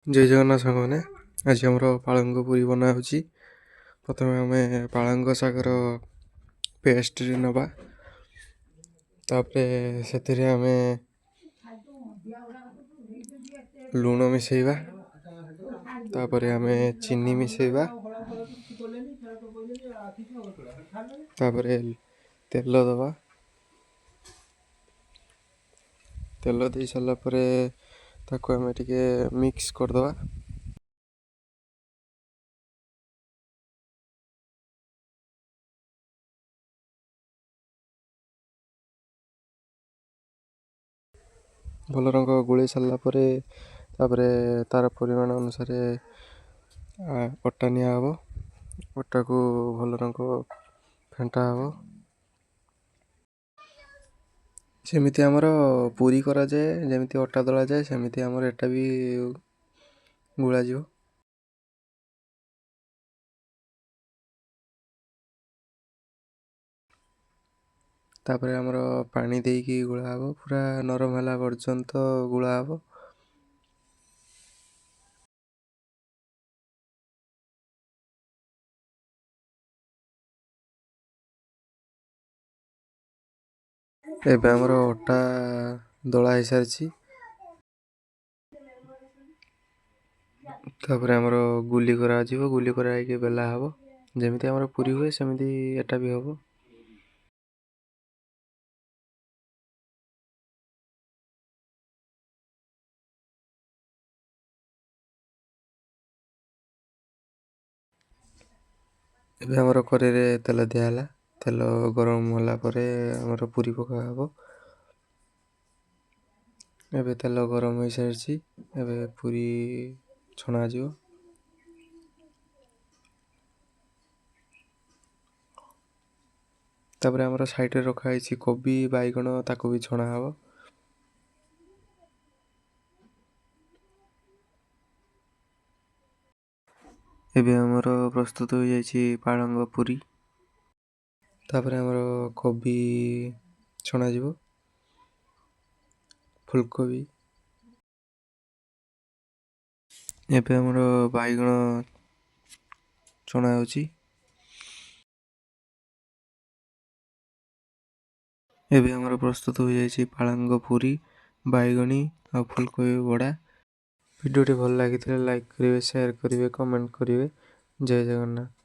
ଜୟ ଜଗନ୍ନାଥ ସାଙ୍ଗମାନେ। ଆଜି ଆମର ପାଳଙ୍ଗ ପୁରୀ ବନା ହେଉଛି। ପ୍ରଥମେ ଆମେ ପାଳଙ୍ଗ ଶାଗର ପେଷ୍ଟ ନେବା, ତାପରେ ସେଥିରେ ଆମେ ଲୁଣ ମିଶାଇବା, ତାପରେ ଆମେ ଚିନି ମିଶାଇବା, ତାପରେ ତେଲ ଦେବା। ତେଲ ଦେଇ ସାରିଲା ପରେ ତାକୁ ଆମେ ଟିକେ ମିକ୍ସ କରିଦେବା। ଭଲ ରଙ୍ଗ ଗୋଳେଇ ସାରିଲା ପରେ ତାପରେ ତା'ର ପରିମାଣ ଅନୁସାରେ ଅଟା ନିଆହେବ। ଅଟାକୁ ଭଲ ରଙ୍ଗ ଫେଣ୍ଟା ହେବ। ସେମିତି ଆମର ପୁରୀ କରାଯାଏ, ଯେମିତି ଅଟା ଦଳାଯାଏ ସେମିତି ଆମର ଏଟା ବି ଗୋଳାଯିବ। ତାପରେ ଆମର ପାଣି ଦେଇକି ଗୋଳା ହେବ, ପୁରା ନରମ ହେଲା ପର୍ଯ୍ୟନ୍ତ ଗୋଳା ହେବ। ଏବେ ଆମର ଅଟା ଦଳା ହେଇସାରିଛି। ତାପରେ ଆମର ଗୁଲି କରାଯିବ, ଗୁଲି କରାହେଇକି ବେଲା ହେବ। ଯେମିତି ଆମର ପୁରୀ ହୁଏ ସେମିତି ଏଟା ବି ହେବ। ଏବେ ଆମର କଡ଼େଇରେ ତେଲ ଦିଆହେଲା। ତେଲ ଗରମ ହେଲା ପରେ ଆମର ପୁରୀ ପକା ହେବ। ଏବେ ତେଲ ଗରମ ହେଇସାରିଛି, ଏବେ ପୁରୀ ଛଣାଯିବ। ତାପରେ ଆମର ସାଇଡ଼ରେ ରଖା ହେଇଛି କୋବି, ବାଇଗଣ, ତାକୁ ବି ଛଣା ହେବ। ଏବେ ଆମର ପ୍ରସ୍ତୁତ ହୋଇଯାଇଛି ପାଳଙ୍ଗ ପୁରୀ। ତାପରେ ଆମର କୋବି ଛଣାଯିବ, ଫୁଲକୋବି। ଏବେ ଆମର ବାଇଗଣ ଛଣା ହେଉଛି। ଏବେ ଆମର ପ୍ରସ୍ତୁତ ହୋଇଯାଇଛି ପାଳଙ୍ଗ ପୁରୀ, ବାଇଗଣୀ ଆଉ ଫୁଲକୋବି ବଡ଼ା। ଭିଡ଼ିଓଟି ଭଲ ଲାଗିଥିଲେ ଲାଇକ୍ କରିବେ, ସେୟାର କରିବେ, କମେଣ୍ଟ କରିବେ। ଜୟ ଜଗନ୍ନାଥ।